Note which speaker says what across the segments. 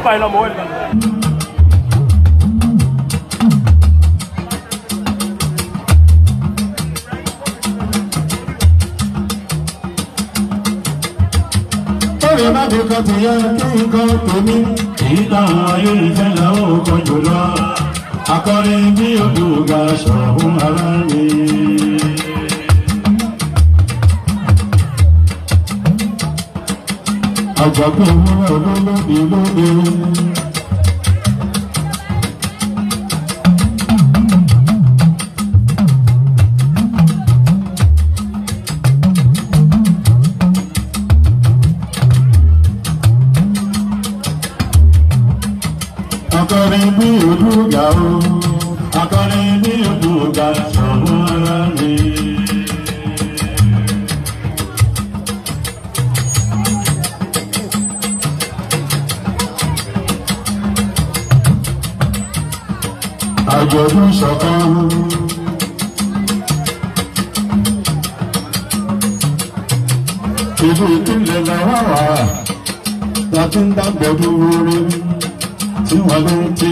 Speaker 1: báyìí lọ́mọ wẹ́ẹ̀lì kan.
Speaker 2: Ọ̀rẹ́ má bí kan ti yẹ kí nǹkan tèmi. Èyí táwọn ayé ìfẹ́ làwọn ò kọ jùlọ. Akọrin bí Odùga Ṣọ̀ún ara mi. Àjọ̀gbọ́n ìwúrẹ́ olólóbi lóde. Akọrin bí Odùga o, akọrin bí Odùga Ṣọ̀ún ara mi. Àjọ̀dún ṣọ̀kan. Ìlú ìpínlẹ̀ làwọn wà láti ń dágbọ́dún orí tí wọ́n ló ń tí.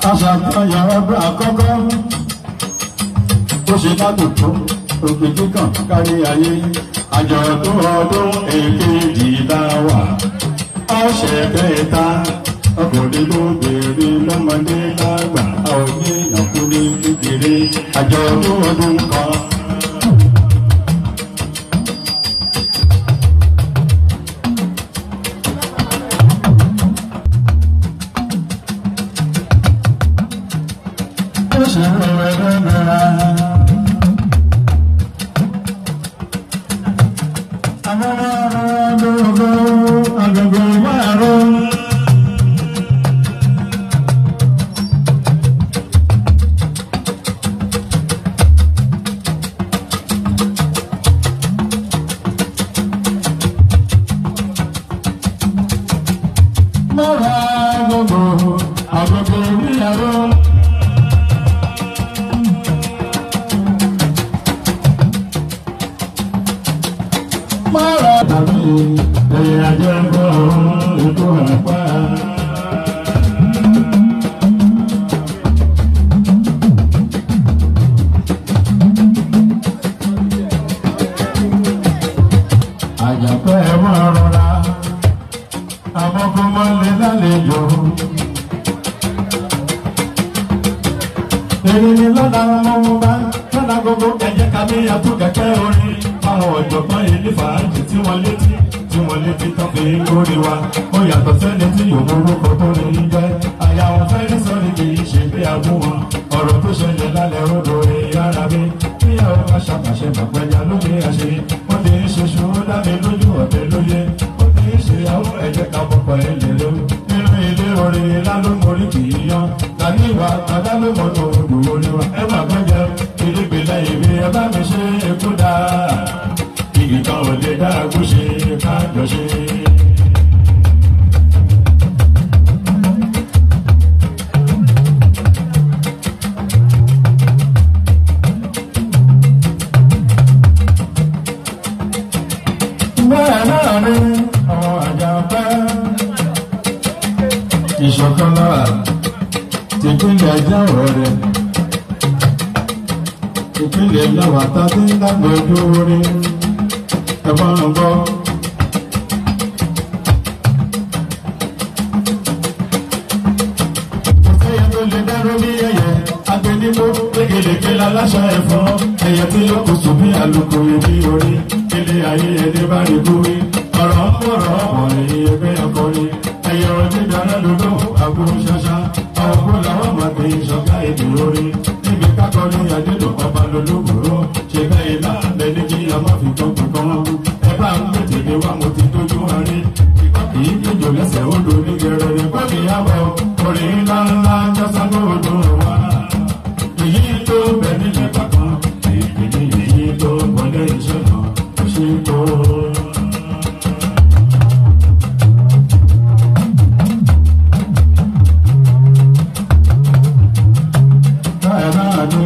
Speaker 2: Aṣàgbọ́yà ọdún àkọ́kọ́ ó ṣe lábùkún òkìkí kan kárí ayé. Àjọ̀dún ọdún èkejì láwà ọ̀sẹ̀ kẹta ọkùnrin lóbìnrin lọ́mọdé lágbà àwọn èèyàn kú ní kékeré. Àjọ̀dún ọdún kan. Ìṣọ̀kan lára tìpínlẹ̀ ẹjẹ́ ọ̀rọ̀ rẹ̀ ìpínlẹ̀ ìjọba tàbí lágbẹ̀ ojú orí ẹ̀fọ́n gbọ́. Ẹyẹ tó lè dáró bí ẹyẹ agbẹnimó lékelèké láláṣọ ẹ̀fọ́ ẹyẹ tí yóò kó sùn bí àlùkò ibi orí ilé ayé ẹni bá rí kúrí ọ̀rọ̀ ń bọ̀rọ̀ ọ̀rẹ́ ẹgbẹ́ ọkọrin ẹyẹ ọdún dáná lọ́dọ̀ àgbo ṣaṣa ọ̀pọ̀ làwọn máa gbé ìṣọ̀ká èdè orí níbi kákọ́rí adédọ̀ ọba lọ́lọ́gbòrò ṣe bẹ́ẹ̀ láàbẹ̀ ní kí a má fi tán kankan ẹ bá ń gbé tèmi wá mo ti tójú arí ìkọ́ kì í kéjò lẹ́sẹ̀ odò ní gẹ̀rẹ́rẹ́ pẹ́ẹ́mì àbọ̀ orin ńlá ńlá jọ́ságbó odò wa èyí tó bẹ̀ nílẹ̀ kankan èyí tó wọlé iṣẹ́ náà kò ṣe tó. ní.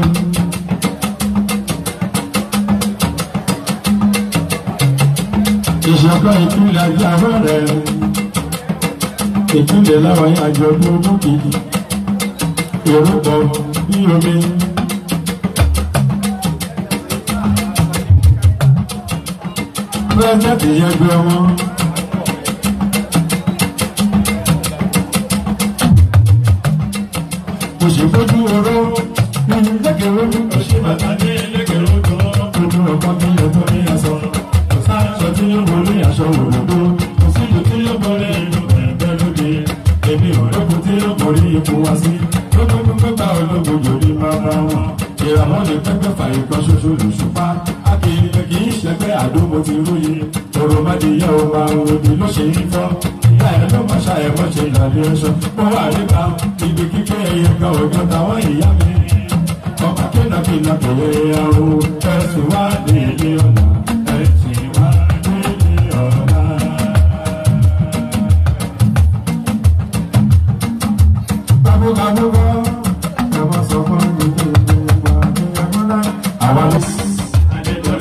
Speaker 2: Ìṣọ̀kan ìpínlẹ̀ ajé abẹ́rẹ́ ìpínlẹ̀ láwọn àjọ̀dún ọdún kejì èrò pọ̀ bí omi. Pírẹ́sẹ̀tì ẹgbẹ́ wọn. Òṣèfojú oró ní lẹ́kẹ̀rọ́ òṣèbàtà ní lẹ́kẹ̀rọ́ tó ojú ọkọ̀ tí yóò tó ní aṣọ. Sáàṣọ tí yóò borí aṣọ òdòdó. Òṣèlú tí yóò borí ìlú ẹgbẹ́ lóde. Èmi ọ̀rẹ́kùn tí yóò borí ipò wá sí. Lókùnkùn pẹ́pà ológun yòrí máa bá wọn. Ìràwọ̀ lè pẹ́pẹ́ fà ikọ̀ ṣoṣo lòṣùpá. Akèrè kì í ṣẹgbẹ́ àdómo ti rúyè. Òròmọdìyẹ ò máa ń wòdì ló ṣe ń fọ́. Ìyá ẹ̀ ló máa ṣàyẹ̀wò ṣe ìlànà ẹ̀ṣọ́. Mo wà nípa ibi kíkẹ́ ẹyẹ kan òjò táwọn ìyá mi. Ọkà kínàkínà kẹ̀yẹ ẹ̀rù ẹ̀sìn wá ní ilé ọ̀la. Ẹ̀sìn wá ní ilé ọ̀la. Bábúkabúkọ́ ẹ̀ wọ́n sọ fún mi pé ìgbà ní ẹ̀mọ́lá. Àwọn ọmọ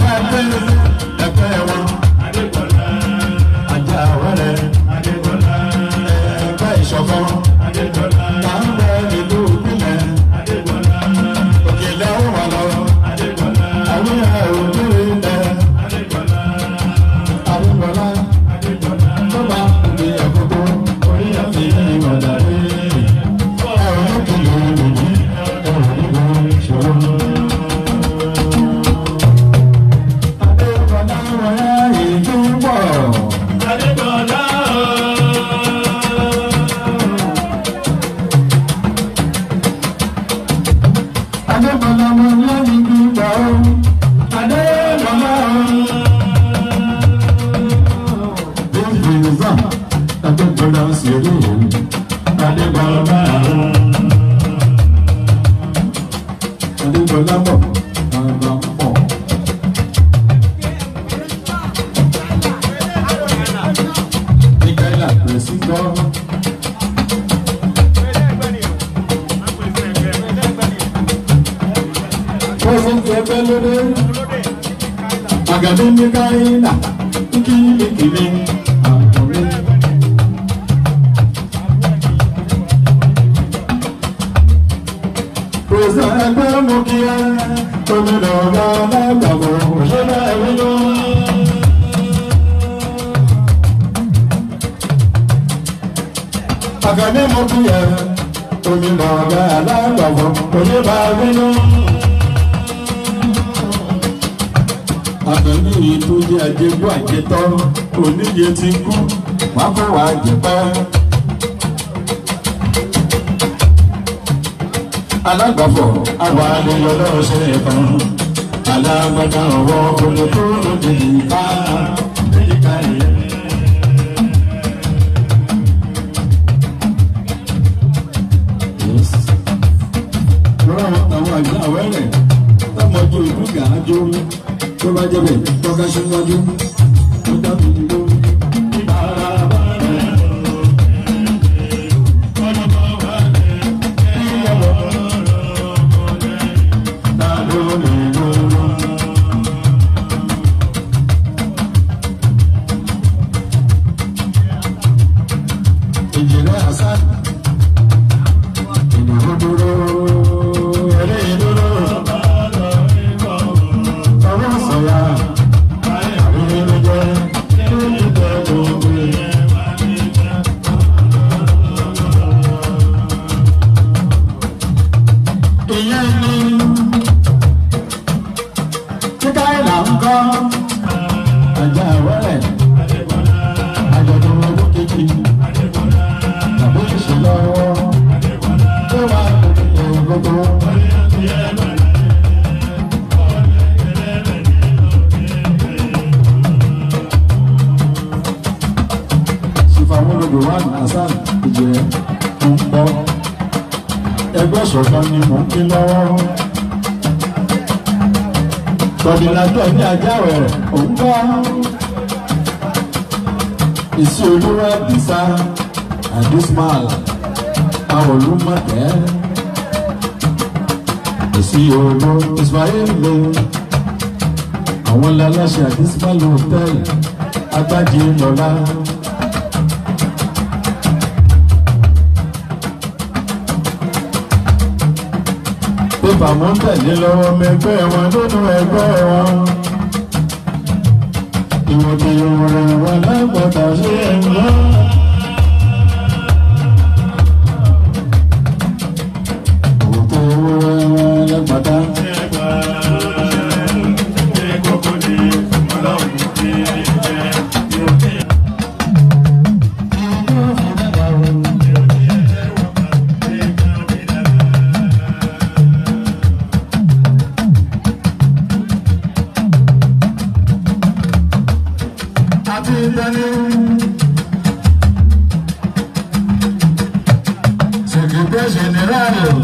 Speaker 2: àbẹ̀lú tó jẹ́ àjẹgbó àjẹtọ́ oníye ti kú wá fún wa jẹpẹ́. alágbàfọ̀ àwọn àlejò lọ́wọ́ ṣe é kan alágbàdá ọwọ́ olùkó lóde ìka ìka yẹn. lọ́wọ́ àwọn àgbà wẹ́rẹ̀ tọ́mọdé ìdúgà ájó tó bá jẹ́ bẹ́ẹ̀ tọ́ka síwájú tó dábì dúró. Ìjìnlẹ̀ àṣà ìdúró dúró. Ẹgbẹ́ ṣọ̀kan ni mò ń kí lọ́wọ́. Tọ̀dìlájọ́ ní ajáwẹ̀ rẹ̀ òun bá. Ìsí olúwa dìsá àdìsmal àwọn olùmọ̀tẹ́. sí olú Ismail lè àwọn aláṣẹ àdísímálò hòtẹ́ẹ̀lì agbájí lọ́lá. pépà mọ́ ń tẹ̀lé lọ́wọ́ mẹgbẹ́ wọn nínú ẹgbẹ́ wọn. ìwọ̀n kì í rẹ̀ wọ́n lágbàtà sí ẹ̀rọ. Secretario General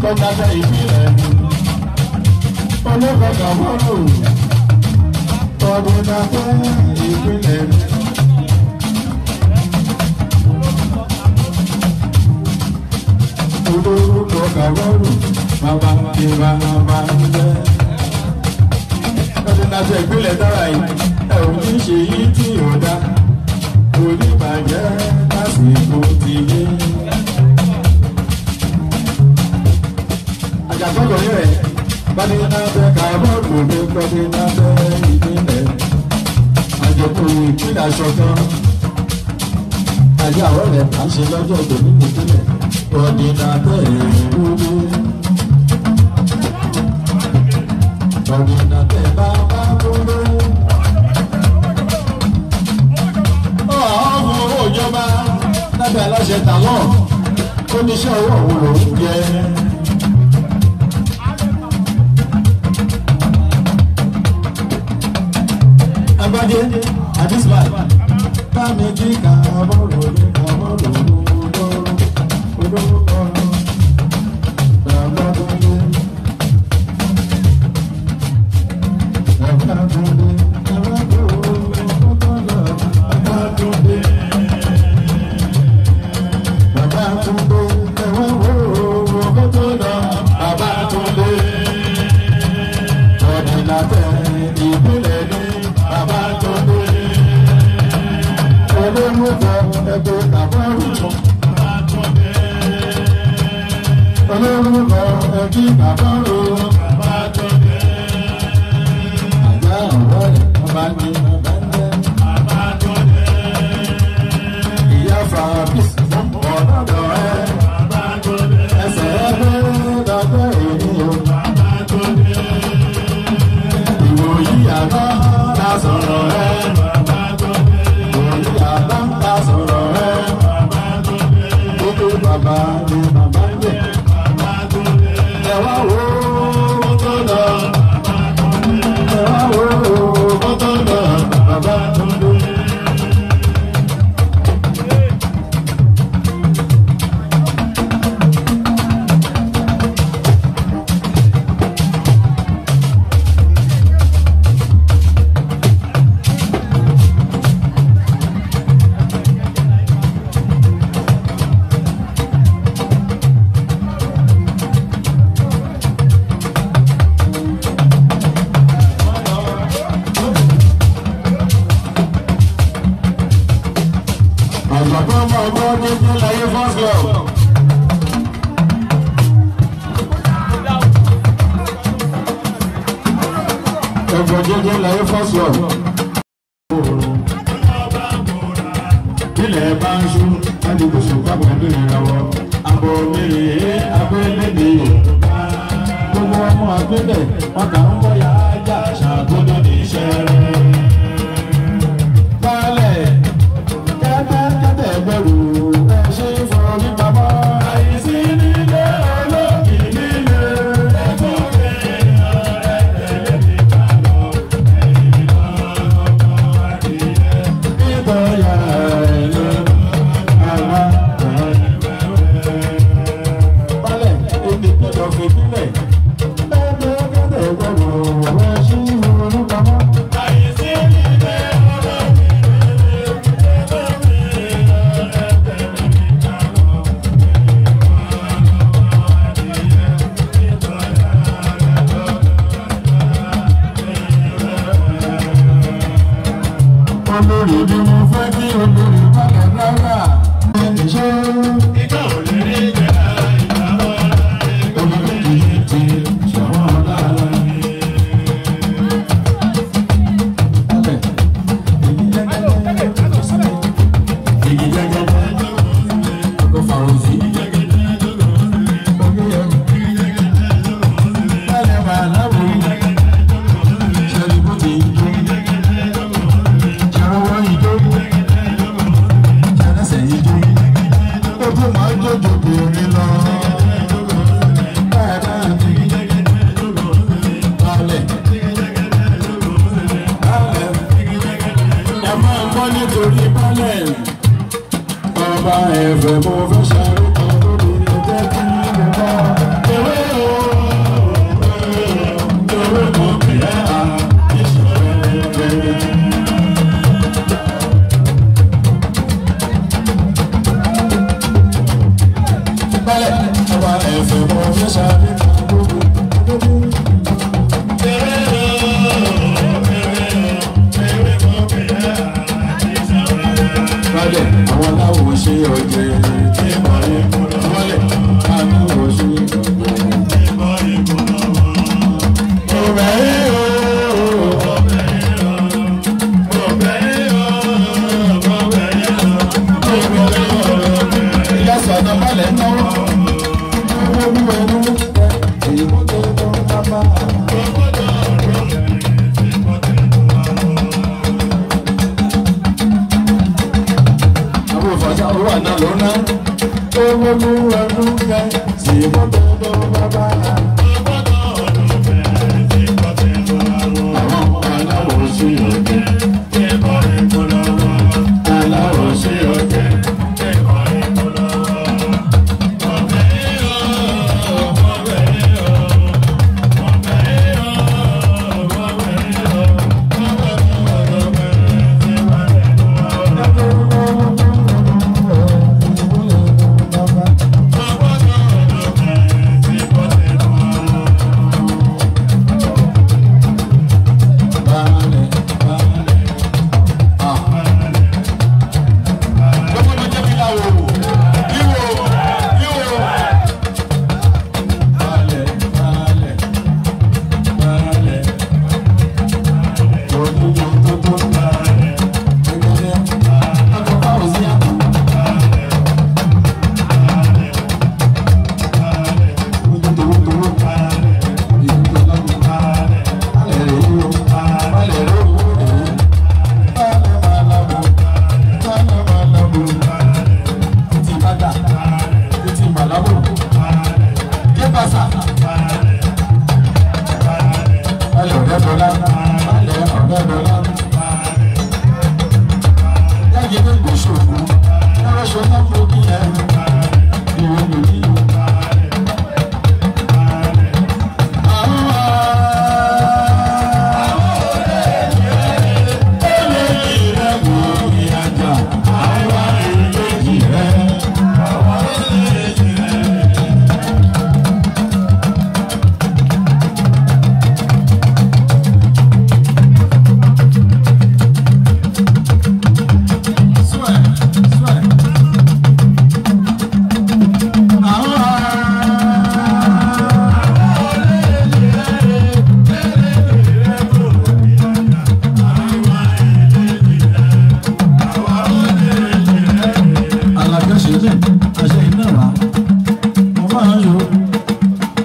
Speaker 2: Kọ́ńtàkà ìbílẹ̀ olókọ̀ọ́kọ̀ mọ́rò ọdúnàkọ́ ìpínlẹ̀ olórúkọ kàwọ́rò bàbá ìbá bàbá ń jẹ́ ọdúnàkọ́ ìpínlẹ̀ dára yìí ẹ̀ ò ní ṣe yí tí ò dá oníbàjẹ́ lásìkò ti yé. Àjàgbọ́dọ̀ rẹ̀ bani náà fẹ́ ká bọ́ọ̀lù mi pẹ́ẹ́ni náà fẹ́ ìpínlẹ̀ àjọpọ̀ ìpínlẹ̀ aṣọ̀kan àjọ àwọn rẹ̀ à ń ṣe lọ́jọ́ ìdòwú ìpínlẹ̀ ọ̀dì náà fẹ́ ìrúwé ọ̀dì náà fẹ́ bá wúlé. ọ̀hún owó ìjọba lábẹ́ aláṣẹ tàlọ́ ó ní iṣẹ́ owó òun lòún jẹ́. Agbájé Adisbal bámi kí kàbọ̀rọ̀ ní kàbọ̀rọ̀ olórúkọ Bàbátúndé Bàbátúndé Bàbátúndé Bàbátúndé Bàbátúndé ọ̀dìnàtẹ̀ ìpínlẹ̀ ní. Bàbátúndé olórúkọ ẹgbẹ́ kàbọ̀rọ̀ olórúkọ ẹgbẹ́ kàbọ̀rọ̀ Bàbátúndé àgbà ọ̀rọ̀ rẹ̀ ọba ní ọba ń jẹ́ Bàbátúndé ìyá fàbísì ọ̀dọ́dọ̀ ẹ̀ ẹsẹ̀ ẹgbẹ́ dọ́dọ̀ ènìyàn Bàbátúndé ìwòyí àná sọ̀rọ̀ rẹ̀ òní àbá ń ta sọ̀rọ̀ rẹ̀ gbogbo bàbá ni bàbá ń yẹ ẹ̀wá wo tó lọ ẹ̀wá wo tó lọ. ẹ̀fọ́ jẹjẹ láyé fọ́sọ̀. ilẹ̀ bá ń ṣú láti gbèsè pápá ní ìrànwọ́ àbọ̀ mẹ́rin abẹ́lẹ́dẹ̀ Yorùbá. gbogbo ọmọ àgbẹ̀lẹ̀ wọn kà ń bọ̀yà ajá ṣàkóso ní iṣẹ́ rẹ̀. balẹ̀ kẹ́tẹ́kẹ́tẹ́ gbẹ̀rù ẹ̀ ṣe fọ̀rí pamọ́. àìsí nílé olókì nílé ẹ̀tọ́ rẹ̀ ọ̀rẹ́ tẹ̀lé mi kà lọ ẹ̀yìn lọ́kọ̀ adìyẹ. ìbọ̀yà ẹ̀ lọ àwa balẹ̀ èdè gbọ́dọ̀ fèbílẹ̀ kẹ́tẹ́kẹ́tẹ́ gbẹ̀rù ẹ̀ ṣe fọ̀rí pamọ́. àìsí nílé olókì nílé ẹ̀tọ́ rẹ̀ ọ̀rẹ́ tẹ̀lé mi kà lọ olórí ni mo fẹ́ kí olórí balẹ̀ lára. ṣé ìgbà ò lè rí ìgbà ìgbà olórí yìí ti sọ̀rọ̀ lára mi. igi jẹ́gẹ́dẹ́ kò fàrọ̀ sí. balẹ̀ wà láwo ṣẹlẹ̀ bó ti ń jó. Jarawa ijó, jarasẹ̀ ijó, ojú máa ń jójó bèrè lọ. Balẹ̀, ẹ máa gbọ́ nítorí balẹ̀. Ọba ẹ̀fẹ̀ mo fẹ́ ṣàrò kan lórí ẹgbẹ́ tí mo bá. Ewé o, ewé mo bì ẹ́ à, ìṣòro ẹgbẹ́. Balẹ̀ ọba ẹ̀fẹ̀ mo fẹ́ ṣàrò kan lórí balẹ̀ àwọn aláwọ̀ ṣe ọ̀jẹ̀ tí mo rí balẹ̀ aláwọ̀ ṣe ọ̀jẹ̀ tí mo rí ìyá sọ̀tọ̀ balẹ̀ náwó owó wíwẹ̀ ní èyí mú tó tó bá. àwọn ìfọ̀sà owó àná ló ná owó wíwẹ̀ ní èyí mú tó tó bá. àwọn aláwọ̀ sí ọ̀jẹ̀ aláwọ̀ sí ọ̀jẹ̀. ayọ̀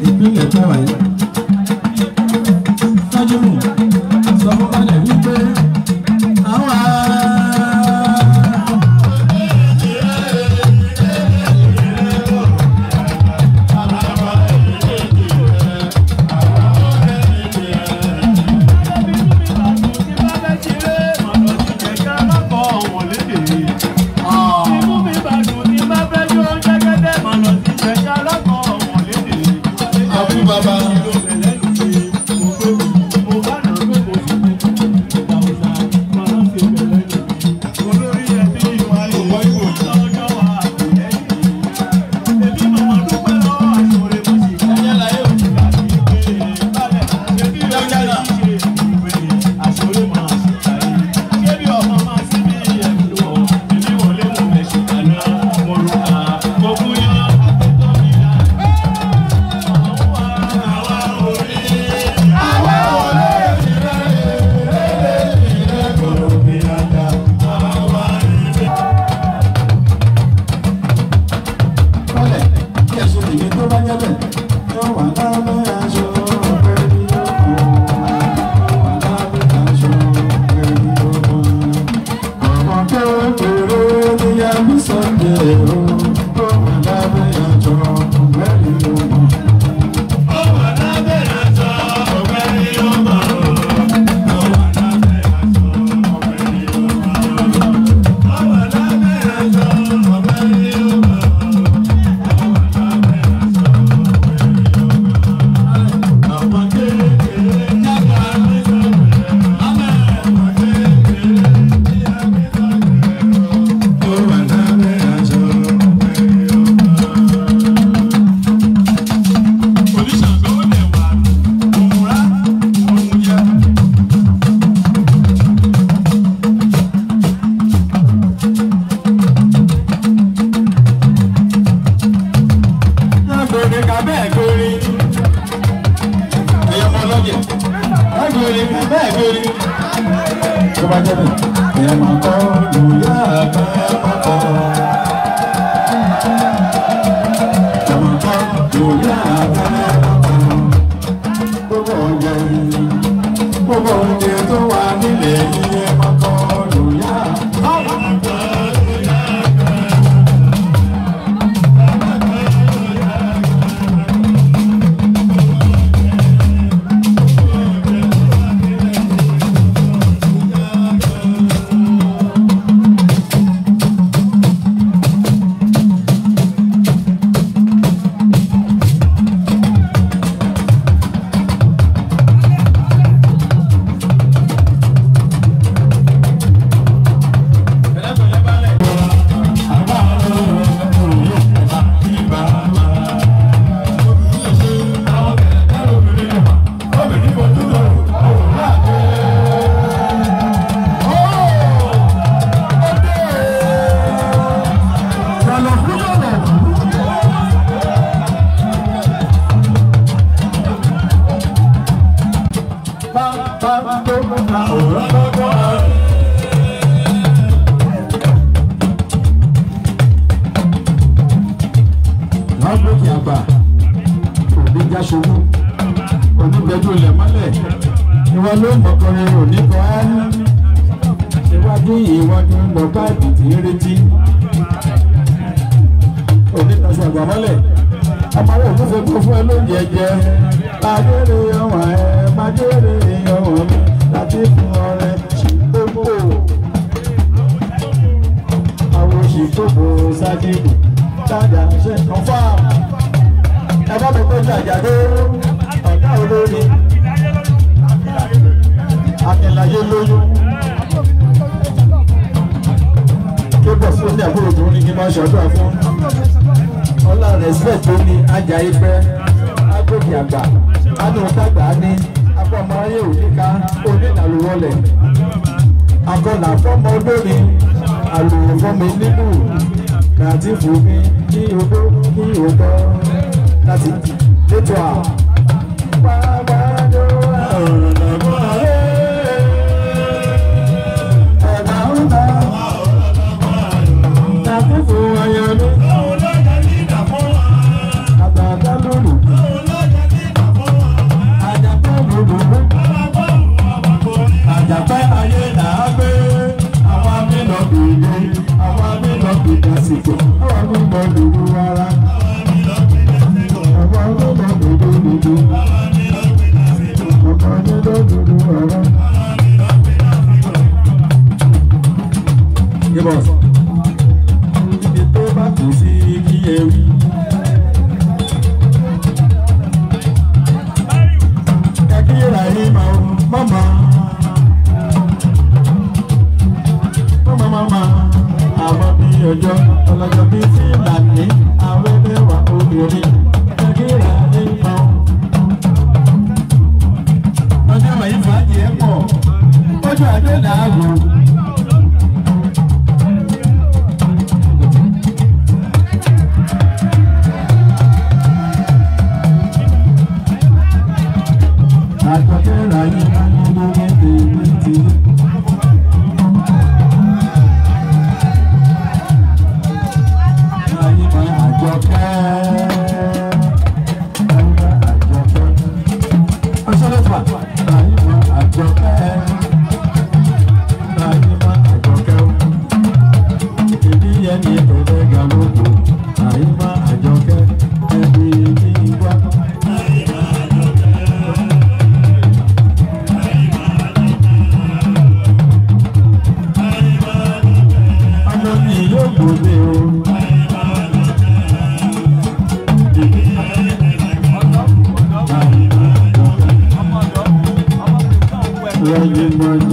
Speaker 2: ìpínlẹ̀ táwa yìí. Sájúmù sọ fún balẹ̀ wípé àwọn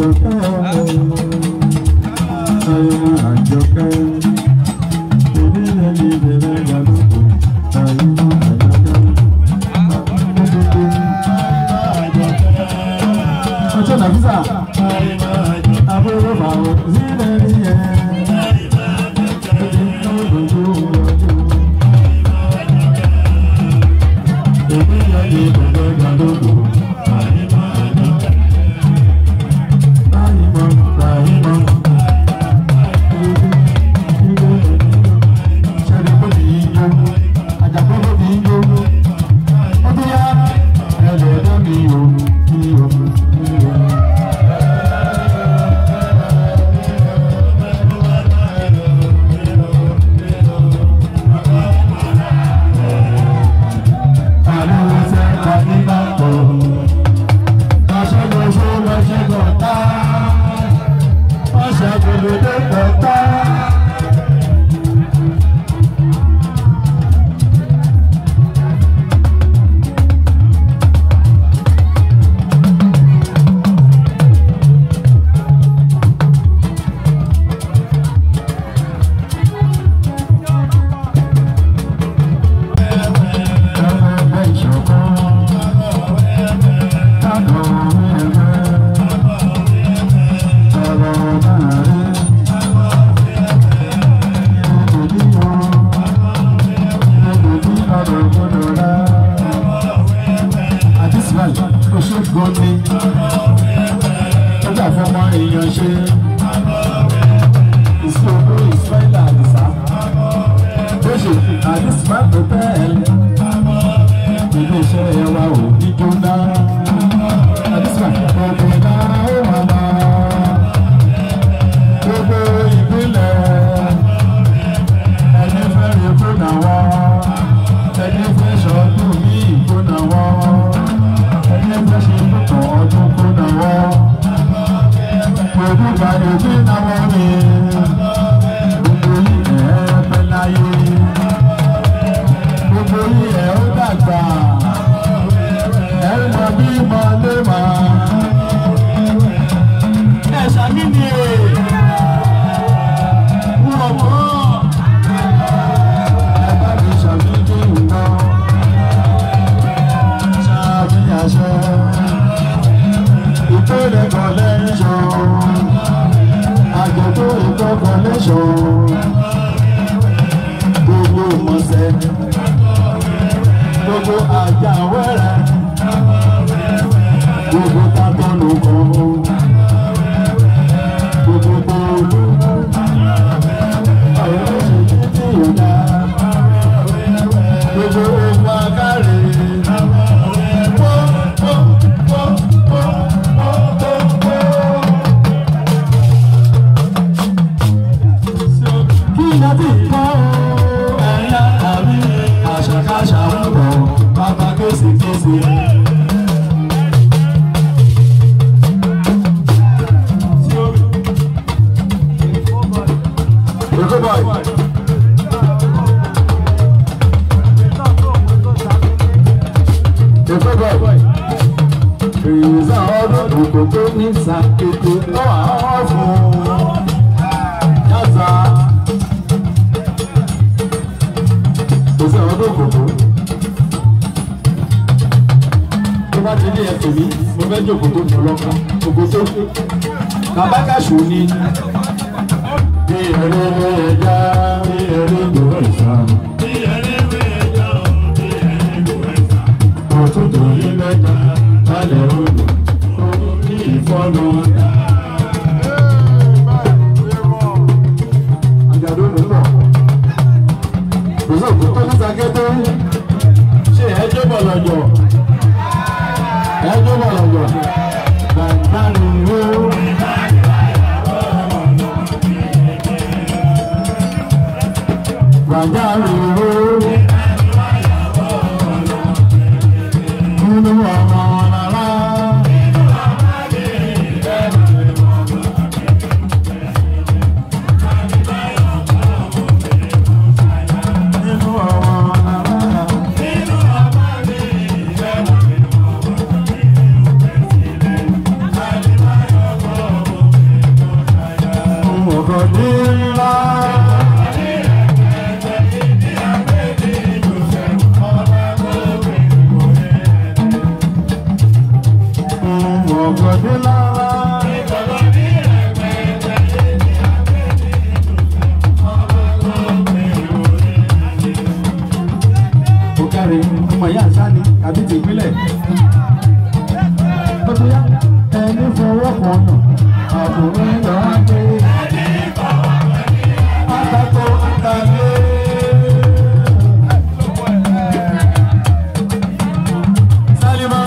Speaker 2: Oh sani àbí ti ìpínlẹ̀. Bóyá ẹni fọwọ́ kan nà àbúrò ń lọ pé àtàkọ́ àtàlẹ́. Sálímà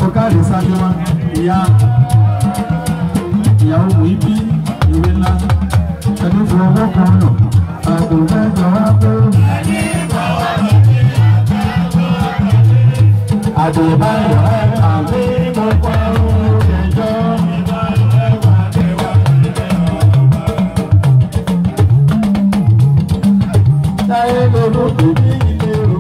Speaker 2: Ọ̀kadì Sálímà ìyàwó mú ibi ìwé ńlá ẹni fọwọ́ kan nà àbúrò ń lọ pé. Adébáyọ̀ àbí gbogbo ẹjọ́. Táyé lóró bèbí ilé o.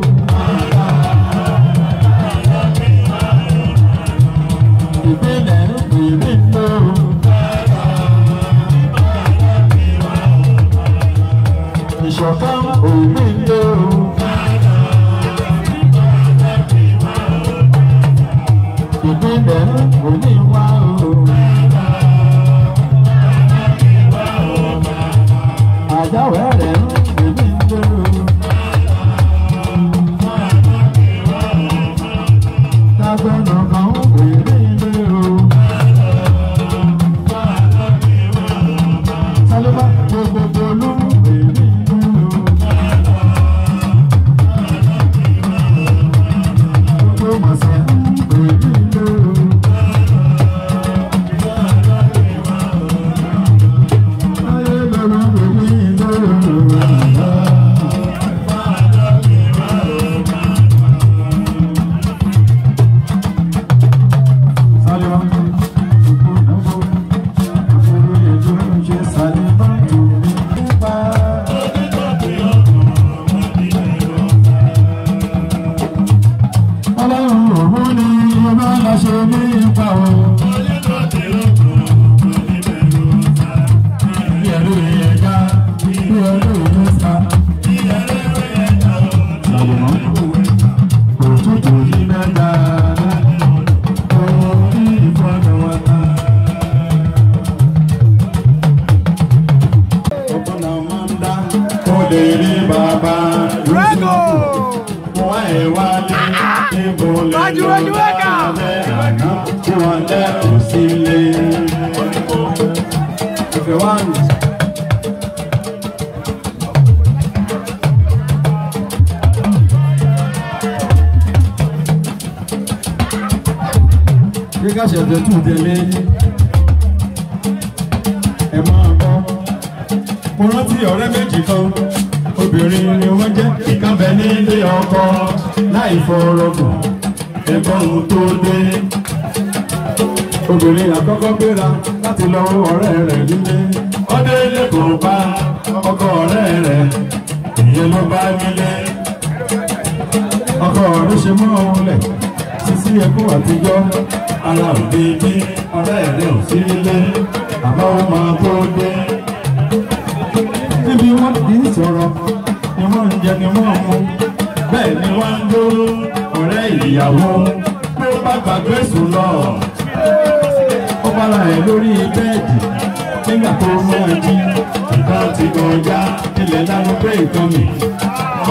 Speaker 2: Ìpínlẹ̀ bèbí ilé o. Ìṣọ̀kan òbí ilé o. Ìpínlẹ̀ òní wá o. Àjáwẹ̀ rẹ̀ ń bèbí ń dúró. Lágbọ́nà kan ń bèbí ń dúró. Sálíbà gbogbo ló ń bèbí ń dúró. Gbogbo màsà ń bèbí ń dúró. Ká ṣẹ̀dẹ̀ tún délé ẹ máa gbọ́. Mo rántí ọ̀rẹ́ méjì kan, obìnrin ni wọ́n jẹ́, ìkan bẹ nílé ọkọ láì fọ̀rọ̀gùn ẹ̀gbọ́n tó dé. Obìnrin àkọ́kọ́ gbéra láti lọ ọ̀rẹ́ rẹ̀ nílé. Ọdẹ ilé kò bá ọkọ ọ̀rẹ́ rẹ̀, ìyẹn ló bá nílé. Ọkọ rẹ̀ ṣe mọ́ ohun lẹ̀ sísí ẹkún àtijọ́. Ara òde bí ọ̀rẹ́ rẹ̀ ò sí nílé, àmọ́ ó máa tó dé. Níbi wọ́n ti ń sọ̀rọ̀ ni wọ́n ń jẹ ni wọ́n mú, bẹ́ẹ̀ ni wọ́n ń dúró ọ̀rẹ́ ìyàwó ló bá gbàgbé sùn lọ. Ó bára ẹ̀ lórí bẹ́ẹ̀dì nígbà tó máa jí. Nǹkan ti kọjá ilẹ̀ lánàá pé nǹkan mi,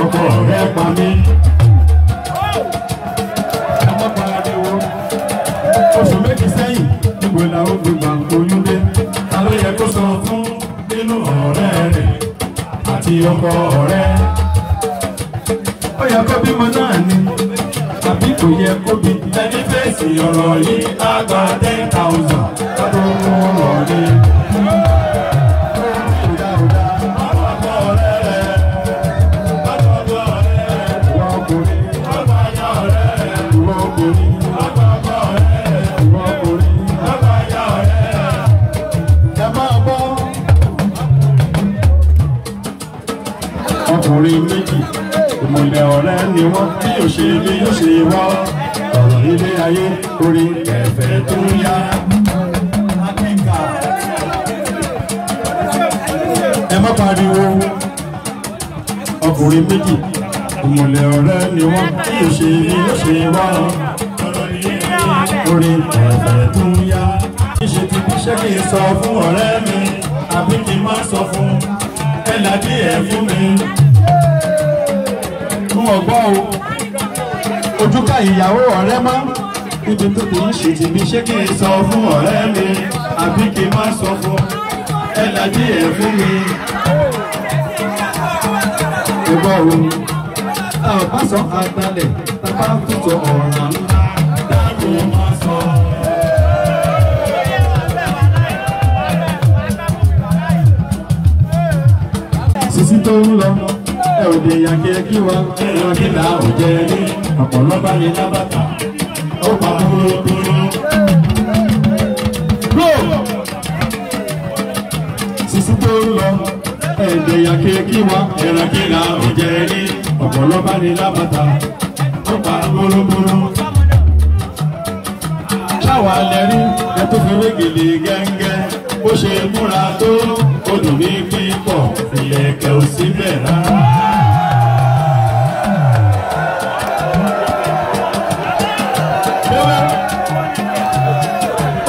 Speaker 2: ọkọ rẹ̀ pa mí. Oṣù méjì sẹ́yìn níbo la ó gbé gbàǹgbóyún dé. Ta ló yẹ kó sọ fún nínú ọ̀rẹ́ rẹ̀ àti ọkọ ọ̀rẹ́? Ó yẹ kó bímọ náà ni àbí kò yẹ kó bí? Ẹni fèsì ọ̀rọ̀ yìí á gba 10,000 kátó mú ọ̀rọ̀ ni. Ọkùnrin méjì ìmùlẹ̀ ọ̀rẹ́ ni wọ́n, bí yóò ṣe bí yóò ṣe wá ọ̀rọ̀ ilé ayé orí ẹ̀fẹ̀ tó yá. Ẹ má pariwo. Ọkùnrin méjì ìmùlẹ̀ ọ̀rẹ́ ni wọ́n, bí yóò ṣe bí yóò ṣe wá ọ̀rọ̀ ilé ayé orí ẹ̀fẹ̀ tó yá. Ṣé ti fi ṣé kí n sọ fún ọ̀rẹ́ mi àbí kí n má sọ fún? Ẹ là díẹ̀ fún mi. ọgbọ́n o ojúkà ìyàwó ọ̀rẹ́ mọ́ níbi tó ti ń ṣe tìbí ṣé kí n sọ fún ọ̀rẹ́ mi àbí kí n má sọ fún ẹ làjí ẹ̀ fún mi. ẹgbọ́n o tá ò bá sọ àgbálẹ̀ tá bá tútù ọ̀ràn ńlá dáàbò má sọ. Sisi tó ń lọ ẹ ò dé yàgé kí wa ẹran kí là ò jẹ ní ọ̀pọ̀lọpọ̀ ní lábàtà ó pa búrúburú. Sisi tó ń lọ ẹ ò dé yàgé kí wa ẹran kí là ò jẹ ní ọ̀pọ̀lọpọ̀ ní lábàtà ó pa búrúburú. Ṣáwa lẹ́rí ẹ tó fi wégele gẹ́ngẹ́ bó ṣe múra tó ó dùn ní pípọ̀ ìlẹ̀kẹ̀ ò síbẹ̀ rárá.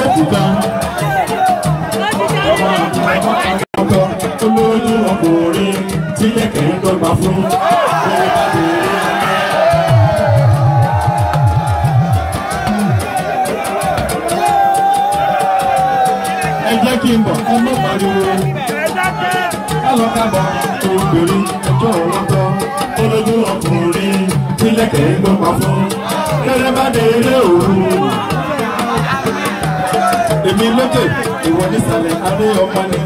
Speaker 2: Ó kù gan. Ọkọ̀ olójú ọkùnrin tí lẹ̀kẹ̀ ń dọ́gba fún. Ẹ jẹ́ kí n bọ̀ ẹ mọ̀ pariwo. Kálọ̀ kábọ̀ obìnrin ẹjọ́ wọn tọ́. Olójú ọkùnrin tí lẹ̀kẹ̀ ń dọ́gba fún. Lẹ́rẹ́ bá dé eré òru. Èmi lókè ìwọ nísàlẹ̀ adé ọmọ ni.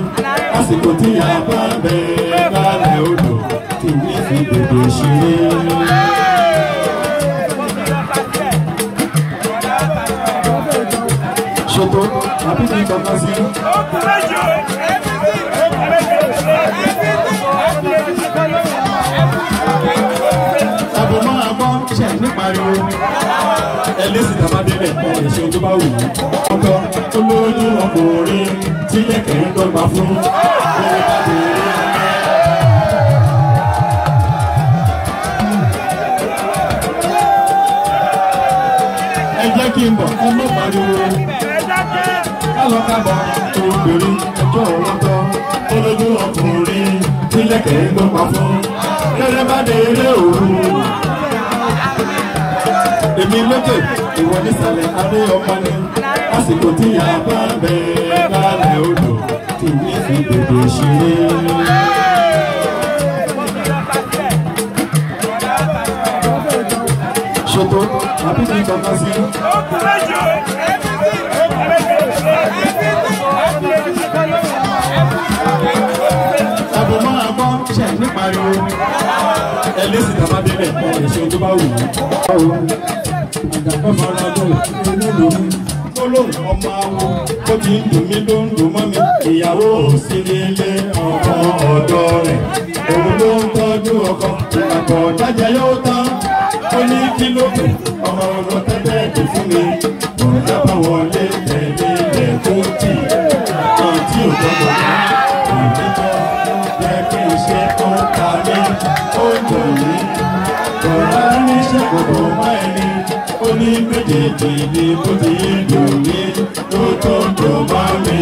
Speaker 2: Àsìkò tí a bá bẹ̀rẹ̀ lálẹ́ odò tí ní fi bèbè ṣeré. Ṣòtò àbí kí n kankan sí. Àbò máa gbọ́ ṣe ní pariwo. Ẹlẹ́sìn tàbá délẹ̀ ẹ̀ ṣe tó bá wù ú. Ọkọ̀ olójú ọkùnrin tí lẹ̀kẹ̀ ń dọ́gba fún. Ẹ jẹ́ kí n bọ̀ ẹ mọ̀ pariwo. Kálọ̀ kábọ̀ obìnrin ẹjọ́ wọn tọ́. Olójú ọkùnrin tí lẹ̀kẹ̀ ń dọ́gba fún. Lẹ́rẹ́ bá dé eré òru. Èmi lókè ìwọ nísàlẹ̀ adé ọmọ ni. Àsìkò tí a bá bẹ̀rẹ̀ lálẹ́ odò tí ní fi bèbè ṣeré. Ṣòtò àbí kí n kankan sí. Àbò máa gbọ́ ṣe ní pariwo. Ẹlẹ́sìn tàbá délẹ̀ ẹ̀ ṣe tó bá wù ú. Àgàkọ́ fara gbọ́ olóòlù olóhùn ọmọ awo ó ti ń dùn mí ló ń dùn mọ́ mi. Ìyàwó ò sí nílé ọkọ ọ̀dọ́ rẹ̀ òun ló ń tọ́jú ọkọ. Ìpàkọ́ jájẹ yóò tán ó ní kí ló kù ọmọ ọmọ tẹ́tẹ́ tó fún mi. Ọ̀dà bá wọlé tẹ̀lé lẹ́kún tì kan tí ò gbọ́dọ̀ ní ìdíjọ́ jẹ́ kí n ṣe tó ta mí ó dùn mí. Ọ̀rá níṣẹ́ gbogbo máa ẹni ó ní méjèèjì ní bó ti dùn mí ló tó dùn mọ́ mi.